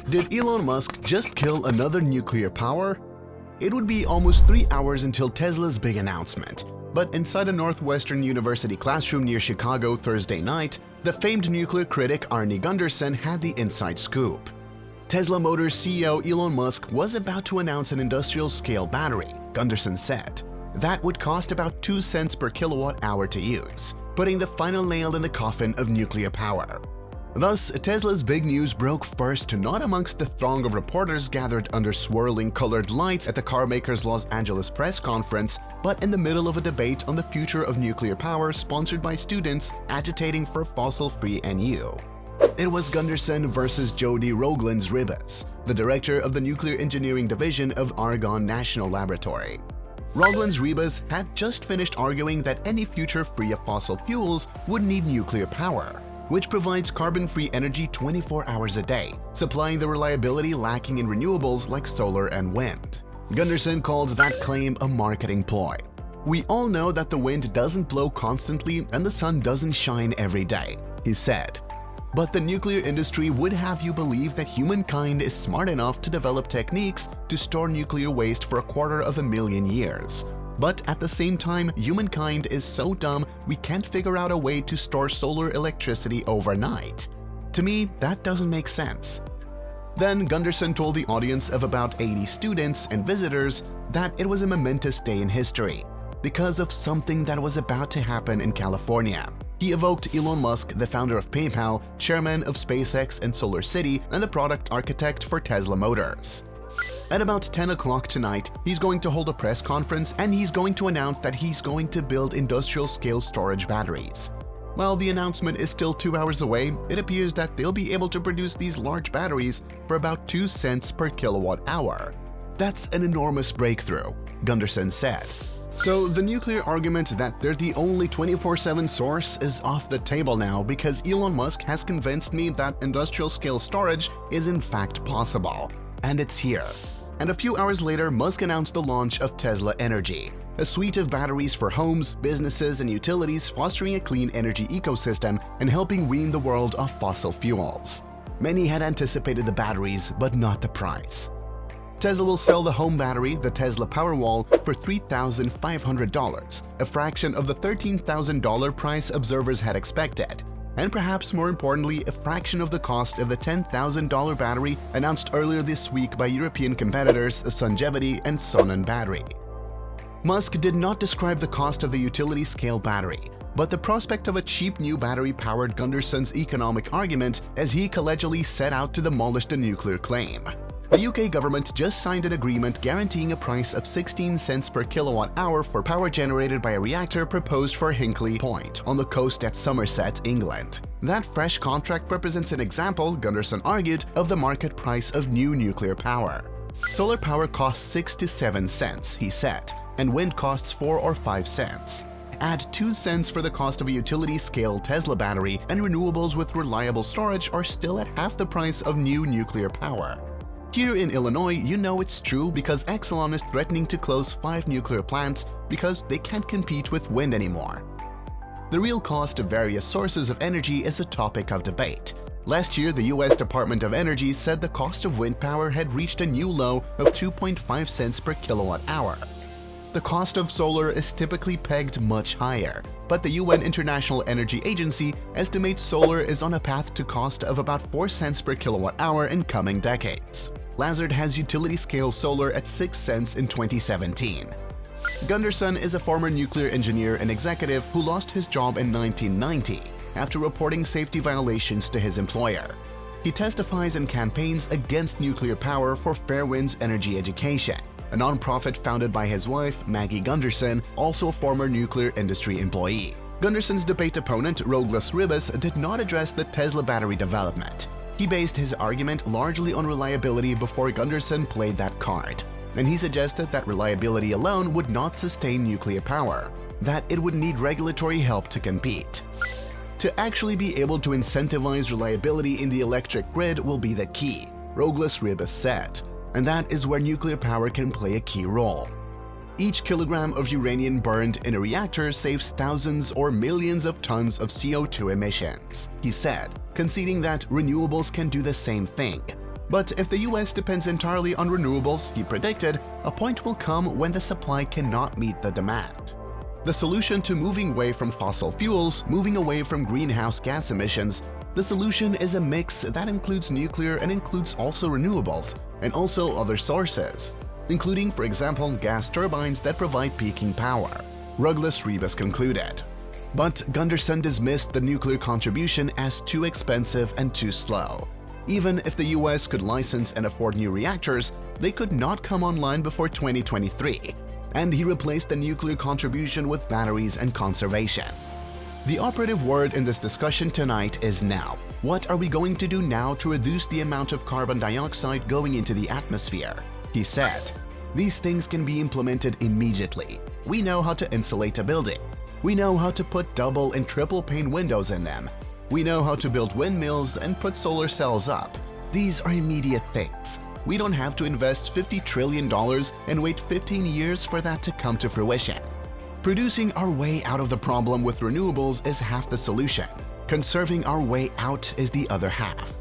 Did Elon Musk just kill another nuclear power? It would be almost 3 hours until Tesla's big announcement. But inside a Northwestern University classroom near Chicago Thursday night, the famed nuclear critic Arnie Gundersen had the inside scoop. Tesla Motors CEO Elon Musk was about to announce an industrial-scale battery, Gundersen said. That would cost about 2 cents per kilowatt-hour to use, putting the final nail in the coffin of nuclear power. Thus, Tesla's big news broke first not amongst the throng of reporters gathered under swirling colored lights at the carmaker's Los Angeles press conference, but in the middle of a debate on the future of nuclear power sponsored by students agitating for fossil-free NU. It was Gundersen versus Jody Roglins-Ribas, the director of the Nuclear Engineering Division of Argonne National Laboratory. Roglins-Ribas had just finished arguing that any future free of fossil fuels would need nuclear power, which provides carbon-free energy 24 hours a day, supplying the reliability lacking in renewables like solar and wind. Gundersen calls that claim a marketing ploy. "We all know that the wind doesn't blow constantly and the sun doesn't shine every day," he said. But the nuclear industry would have you believe that humankind is smart enough to develop techniques to store nuclear waste for 250,000 years. But at the same time, humankind is so dumb we can't figure out a way to store solar electricity overnight. To me, that doesn't make sense. Then Gundersen told the audience of about 80 students and visitors that it was a momentous day in history because of something that was about to happen in California. He evoked Elon Musk, the founder of PayPal, chairman of SpaceX and SolarCity, and the product architect for Tesla Motors. At about 10 o'clock tonight, he's going to hold a press conference and he's going to announce that he's going to build industrial-scale storage batteries. While the announcement is still 2 hours away, it appears that they'll be able to produce these large batteries for about 2 cents per kilowatt-hour. That's an enormous breakthrough, Gundersen said. So the nuclear argument that they're the only 24/7 source is off the table now because Elon Musk has convinced me that industrial-scale storage is in fact possible. And it's here. And a few hours later, Musk announced the launch of Tesla Energy, a suite of batteries for homes, businesses, and utilities fostering a clean energy ecosystem and helping wean the world off fossil fuels. Many had anticipated the batteries, but not the price. Tesla will sell the home battery, the Tesla Powerwall, for $3,500, a fraction of the $13,000 price observers had expected. And perhaps more importantly, a fraction of the cost of the $10,000 battery announced earlier this week by European competitors Sungevity and Sonnen Battery. Musk did not describe the cost of the utility-scale battery, but the prospect of a cheap new battery powered Gundersen's economic argument as he collegially set out to demolish the nuclear claim. The UK government just signed an agreement guaranteeing a price of 16 cents per kilowatt-hour for power generated by a reactor proposed for Hinkley Point on the coast at Somerset, England. That fresh contract represents an example, Gundersen argued, of the market price of new nuclear power. Solar power costs 6 to 7 cents, he said, and wind costs 4 or 5 cents. Add 2 cents for the cost of a utility-scale Tesla battery, and renewables with reliable storage are still at half the price of new nuclear power. Here in Illinois, you know it's true because Exelon is threatening to close 5 nuclear plants because they can't compete with wind anymore. The real cost of various sources of energy is a topic of debate. Last year, the US Department of Energy said the cost of wind power had reached a new low of 2.5 cents per kilowatt-hour. The cost of solar is typically pegged much higher, but the UN International Energy Agency estimates solar is on a path to cost of about 4 cents per kilowatt-hour in coming decades. Lazard has utility-scale solar at 6 cents in 2017. Gundersen is a former nuclear engineer and executive who lost his job in 1990 after reporting safety violations to his employer. He testifies and campaigns against nuclear power for Fairwinds Energy Education, a nonprofit founded by his wife, Maggie Gundersen, also a former nuclear industry employee. Gundersen's debate opponent, Roglins-Ribas, did not address the Tesla battery development. He based his argument largely on reliability before Gundersen played that card, and he suggested that reliability alone would not sustain nuclear power, that it would need regulatory help to compete. To actually be able to incentivize reliability in the electric grid will be the key, Roglins-Ribas said, and that is where nuclear power can play a key role. Each kilogram of uranium burned in a reactor saves thousands or millions of tons of CO2 emissions, he said, conceding that renewables can do the same thing. But if the US depends entirely on renewables, he predicted, a point will come when the supply cannot meet the demand. The solution to moving away from fossil fuels, moving away from greenhouse gas emissions, the solution is a mix that includes nuclear and includes also renewables, and also other sources, including, for example, gas turbines that provide peaking power, Douglas Rebus concluded. But Gunderson dismissed the nuclear contribution as too expensive and too slow. Even if the US could license and afford new reactors, they could not come online before 2023, and he replaced the nuclear contribution with batteries and conservation. The operative word in this discussion tonight is now. What are we going to do now to reduce the amount of carbon dioxide going into the atmosphere? He said, these things can be implemented immediately. We know how to insulate a building. We know how to put double and triple pane windows in them. We know how to build windmills and put solar cells up. These are immediate things. We don't have to invest $50 trillion and wait 15 years for that to come to fruition. Producing our way out of the problem with renewables is half the solution. Conserving our way out is the other half.